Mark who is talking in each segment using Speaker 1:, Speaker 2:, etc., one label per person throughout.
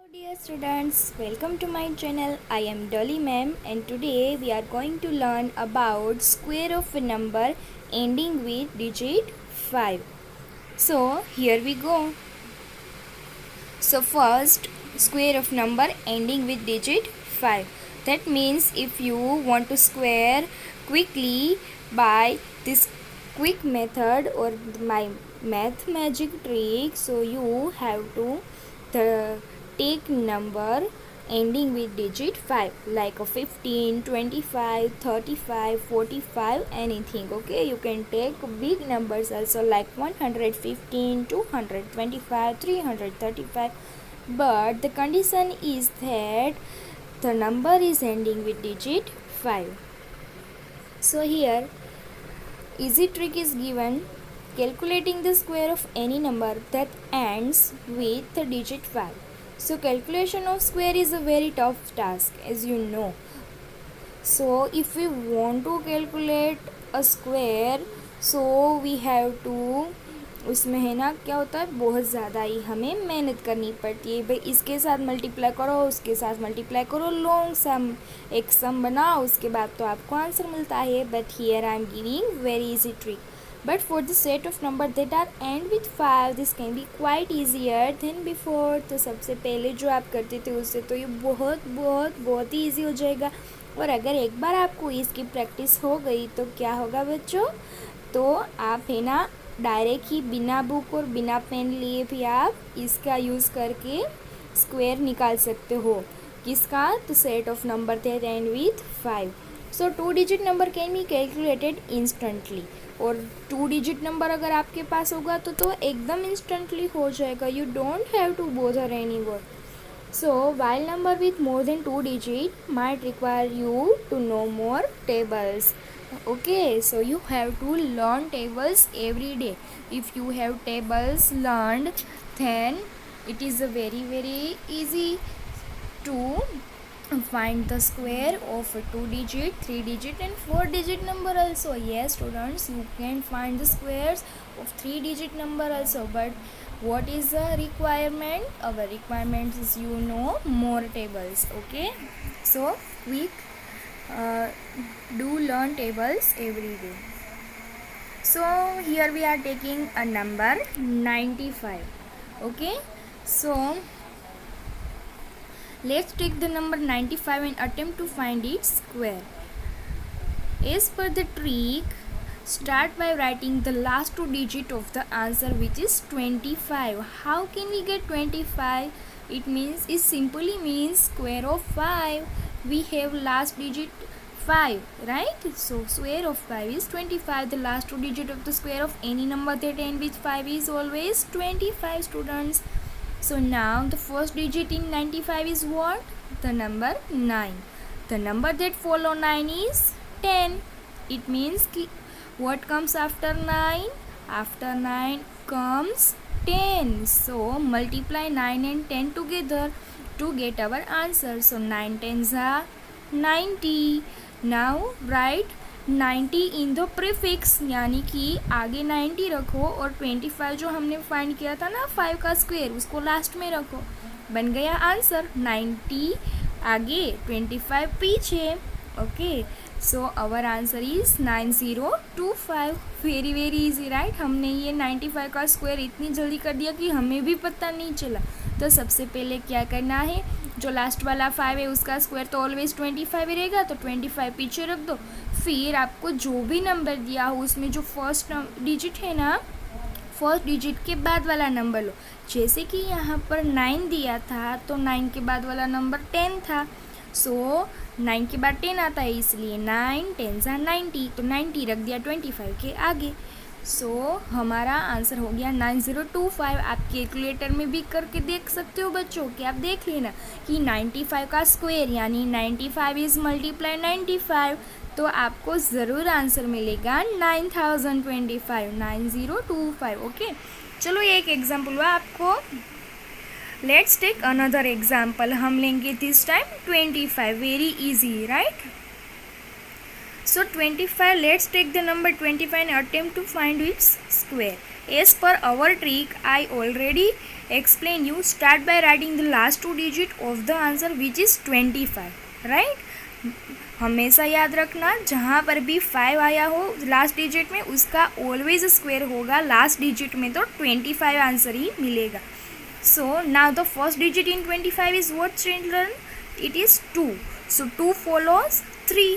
Speaker 1: Dear students, welcome to my channel. I am Dolly ma'am and today we are going to learn about square of a number ending with digit 5. So here we go. So first, square of number ending with digit 5. That means if you want to square quickly by this quick method or my math magic trick, so you have to the take number ending with digit 5 like a 15, 25, 35, 45, anything. Okay, you can take big numbers also like 115, 225, 335, but the condition is that the number is ending with digit 5. So here easy trick is given, calculating the square of any number that ends with the digit 5. So calculation of square is a very tough task, as you know. So if we want to calculate a square, so we have to, उसमें है ना क्या होता है, बहुत ज़्यादा ही हमें मेहनत करनी पड़ती है भाई। इसके साथ मल्टीप्लाई करो, उसके साथ मल्टीप्लाई करो, लॉन्ग सम एक सम बनाओ, उसके बाद तो आपको आंसर मिलता है। But here I am giving very easy trick. But for the set of number that are end with 5, this can be quite easier than before. तो सबसे पहले जो आप करते थे उससे तो ये बहुत बहुत बहुत ही ईजी हो जाएगा। और अगर एक बार आपको इसकी प्रैक्टिस हो गई तो क्या होगा बच्चों, तो आप है ना डायरेक्ट ही बिना बुक और बिना पेन लिए भी आप इसका यूज़ करके स्क्वायर निकाल सकते हो। किसका, तो set of number that and with 5. So 2 digit number can be calculated instantly. और 2 डिजिट नंबर अगर आपके पास होगा तो एकदम इंस्टेंटली हो जाएगा। You don't have to bother anymore. So while number with more than 2 digit might require you to know more tables. Okay, so you have to learn tables every day. If you have tables learned, then it is a very easy to find the square of a 2 digit, 3 digit and 4 digit number also. Yes students, you can find the squares of 3 digit number also. But what is the requirement? Our requirement is more tables. Okay, so we do learn tables every day. So here we are taking a number 95. Okay, so let's take the number 95 and attempt to find its square. As per the trick, start by writing the last 2 digit of the answer, which is 25. How can we get 25? It simply means square of 5. We have last digit 5, right? So square of 5 is 25. The last 2 digit of the square of any number that ends with 5 is always 25, students. So now the first digit in 95 is what? The number 9. The number that follow 9 is 10. It means what comes after 9? After 9 comes 10. So multiply 9 and 10 together to get our answer. So 9 tens are 90. Now write 90 in the prefix, यानी कि आगे 90 रखो और 25 जो हमने find किया था ना 5 का स्क्वायर, उसको लास्ट में रखो, बन गया आंसर। 90 आगे 25 पीछे। Okay, so our answer is 9025. Very easy, right? हमने ये 95 का स्क्वायर इतनी जल्दी कर दिया कि हमें भी पता नहीं चला। तो सबसे पहले क्या करना है, जो लास्ट वाला 5 है उसका स्क्वायर तो ऑलवेज 25 ही रहेगा, तो 25 पीछे रख दो। फिर आपको जो भी नंबर दिया हो उसमें जो फर्स्ट डिजिट है ना, फर्स्ट डिजिट के बाद वाला नंबर लो। जैसे कि यहाँ पर 9 दिया था तो 9 के बाद वाला नंबर 10 था। सो 9 के बाद 10 आता है, इसलिए 9 10 90, तो 90 रख दिया 25 के आगे। सो हमारा आंसर हो गया 9025. आप कैलकुलेटर में भी करके देख सकते हो बच्चों, कि आप देख लेना कि 95 का स्क्वायर यानी 95 इज मल्टीप्लाई 95, तो आपको ज़रूर आंसर मिलेगा 9025, 9025. ओके, चलो ये एक एग्जाम्पल हुआ आपको। Let's take another example. हम लेंगे this time 25. Very easy, right? So 25, let's take the number 25 and attempt to find its square. As per our trick, I already explain you. Start by writing the last two digit of the answer which is 25. Right, हमेशा याद रखना जहाँ पर भी 5 आया हो last digit में उसका ऑलवेज स्क्वायर होगा लास्ट डिजिट में, तो 25 आंसर ही मिलेगा. So now the first digit in 25 is what children? It is 2. So 2 follows 3.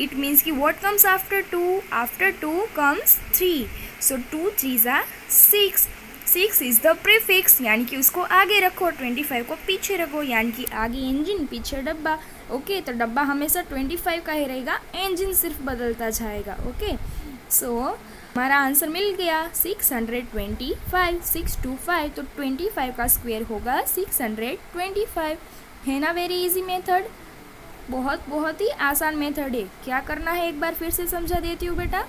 Speaker 1: It means कि what comes after 2? After 2 comes 3. So 2 3s are 6. 6 is the prefix, यानी कि उसको आगे रखो, 25 को पीछे रखो, यानी कि आगे इंजन पीछे डब्बा. ओके, तो डब्बा हमेशा 25 का ही रहेगा, इंजन सिर्फ बदलता जाएगा. ओके, सो हमारा आंसर मिल गया 625. 625, तो 25 का स्क्वायर होगा 625. है ना वेरी इजी मेथड, बहुत ही आसान मेथड है. क्या करना है एक बार फिर से समझा देती हूँ बेटा.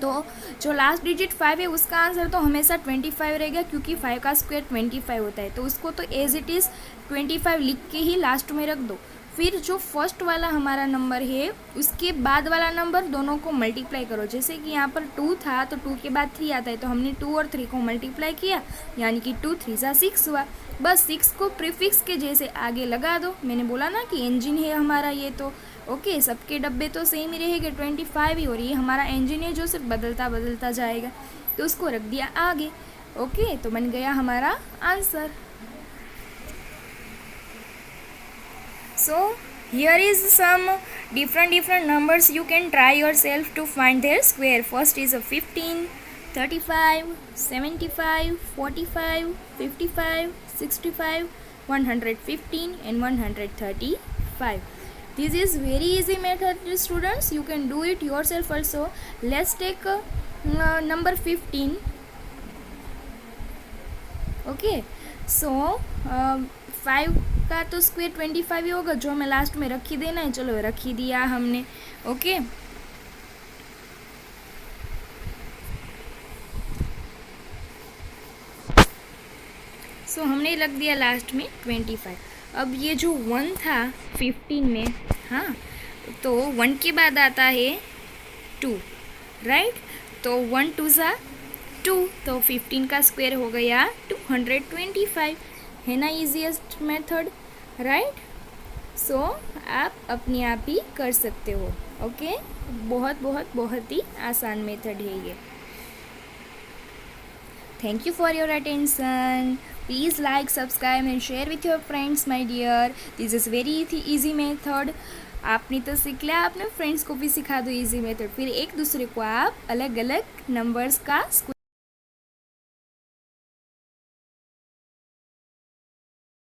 Speaker 1: तो जो लास्ट डिजिट 5 है उसका आंसर तो हमेशा 25 रहेगा, क्योंकि 5 का स्क्वायर 25 होता है, तो उसको तो एज इट इज़ 25 लिख के ही लास्ट में रख दो. फिर जो फर्स्ट वाला हमारा नंबर है उसके बाद वाला नंबर दोनों को मल्टीप्लाई करो. जैसे कि यहाँ पर 2 था तो 2 के बाद 3 आता है, तो हमने 2 और 3 को मल्टीप्लाई किया, यानी कि 2 3 6 हुआ. बस 6 को प्रीफिक्स के जैसे आगे लगा दो. मैंने बोला ना कि इंजन है हमारा ये, तो ओके सबके डब्बे तो सेम ही रहेंगे 25 ही, और ये हमारा इंजन है जो सिर्फ बदलता जाएगा, तो उसको रख दिया आगे. ओके, तो बन गया हमारा answer. So here is some different numbers you can try yourself to find their square. First is a 15, 35, 75, 45, 55, 65, 115 and 135. This is very easy method students, you can do it yourself also. Let's take number 15. Okay, so 5 का तो square 25 ही होगा, जो हमें last में रख ही देना है. चलो रख ही दिया हमने. ओके, सो हमने रख दिया लास्ट में 25. अब ये जो 1 था 15 में, हाँ, तो 1 के बाद आता है 2, राइट. तो 1 2 सा 2, तो 15 का स्क्वायर हो गया 225. है ना इजीएस्ट मेथड, राइट. सो आप अपने आप ही कर सकते हो. ओके, बहुत ही आसान मेथड है ये. Thank you for your attention. Please like, subscribe and share with your friends my dear. This is very easy method. आपने तो सीख लिया, अपने फ्रेंड्स को भी सिखा दो इजी मेथड. फिर एक दूसरे को आप अलग अलग नंबर्स का